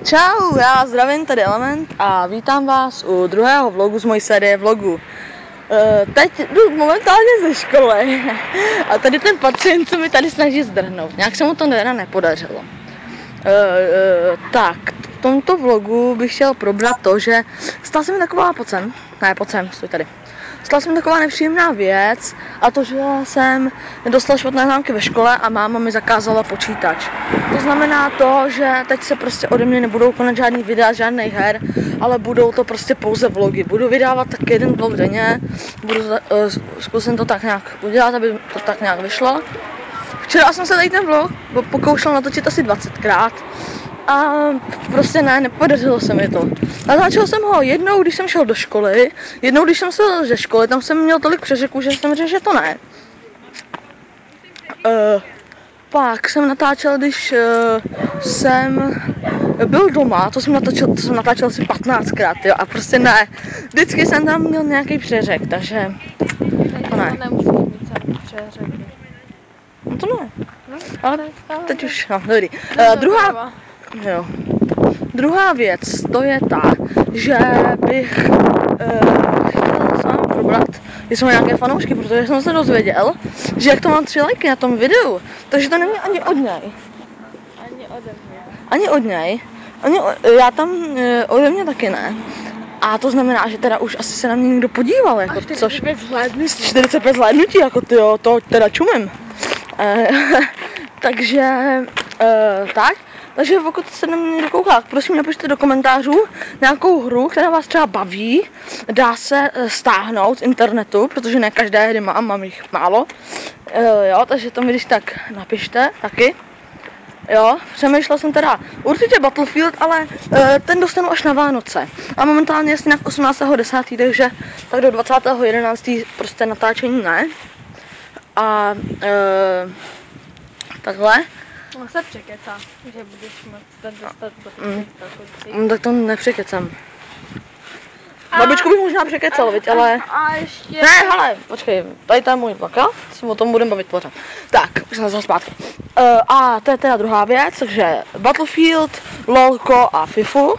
Čau, já zdravím, tady Element a vítám vás u druhého vlogu z mojí série vlogů. Teď jdu momentálně ze školy a tady ten pacient se mi tady snaží zdrhnout. Nějak se mu to nepodařilo. Tak, v tomto vlogu bych chtěl probrat to, že stala se mi taková, pojď sem, stoj tady. Stala se mi taková nepříjemná věc a to, že jsem dostal špatné známky ve škole a máma mi zakázala počítač. To znamená to, že teď se prostě ode mě nebudou konat žádný videa, žádných her, ale budou to prostě pouze vlogy. Budu vydávat tak jeden vlog denně, zkusím to tak nějak udělat, aby to tak nějak vyšlo. Včera jsem se tady ten vlog pokoušel natočit asi 20krát a prostě nepodařilo se mi to. Natáčel jsem ho jednou, když jsem šel do školy, jednou, když jsem šel ze školy, tam jsem měl tolik přeřeků, že jsem řekl, že to ne. Pak jsem natáčel, když jsem byl doma, to jsem natáčel asi 15krát, jo, a prostě ne. Vždycky jsem tam měl nějaký přeřek, takže to ne. No to ne. Ale teď už, no, dobrý. Druhá věc, to je ta, že bych chtěl s vámi probrat, že jsou nějaké fanoušky, protože jsem se dozvěděl, že jak to mám 3 lajky na tom videu, takže to není ani od něj. Ani od něj. Já tam ode mě taky ne. A to znamená, že teda už asi se na mě někdo podíval, jako, což 45 zhlédnutí, jako tyjo, to teda čumím. Takže pokud se na mě někdo kouká, prosím napište do komentářů nějakou hru, která vás třeba baví, dá se stáhnout z internetu, protože ne každé hry mám jich málo, jo, takže to mi když tak napište taky. Jo, přemýšlel jsem teda určitě Battlefield, ale ten dostanu až na Vánoce. A momentálně je nějak 18.10., takže tak do 20.11. prostě natáčení ne. A takhle. No se překecá, že budeš moc dostat tak to nepřekecám. Babičku bych možná překecal, viď, ale... A ještě... Ne, hele, počkej, tady to je můj plakat, si o tom budeme bavit pořád. Tak, už jsem zase zpátky. A to je teda druhá věc, takže Battlefield, LOLko a FIFU.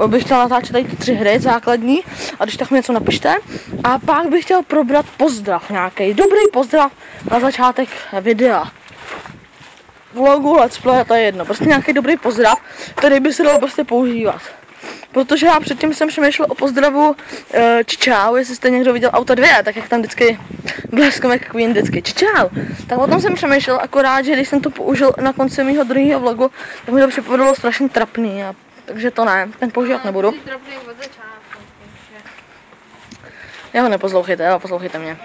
Bych chtěl natáčet tady ty 3 hry základní a když tak mi něco napište. A pak bych chtěl probrat pozdrav nějaký, dobrý pozdrav na začátek videa. Vlogu, let's play, to je jedno, prostě nějaký dobrý pozdrav, který by se dal prostě používat. Protože já předtím jsem přemýšlel o pozdravu čau, jestli jste někdo viděl Auto 2, tak jak tam vždycky Bleskom McQueen vždycky čau. Tak o tom jsem přemýšlel, akorát, že když jsem to použil na konci mýho druhého vlogu, tak mi to připadalo strašně trapný, takže to ne, ten používat nebudu. Já ho neposlouchejte, jo, poslouchejte mě.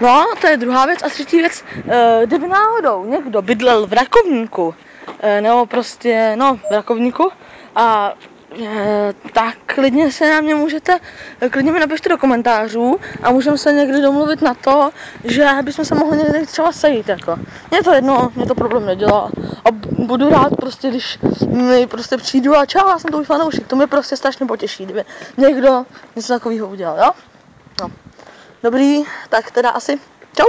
No, to je druhá věc. A třetí věc, kdyby náhodou někdo bydlel v Rakovníku, nebo prostě, no, v Rakovníku, a tak klidně se na mě klidně mi napište do komentářů a můžeme se někdy domluvit na to, že bychom se mohli někdy třeba sejít, jako. Mně to jedno, mě to problém nedělá a budu rád prostě, když mi prostě přijdu a čau, já jsem tvůj fanoušek, to mě prostě strašně potěší, kdyby někdo něco takového udělal, jo? No. Dobrý, tak teda asi čau.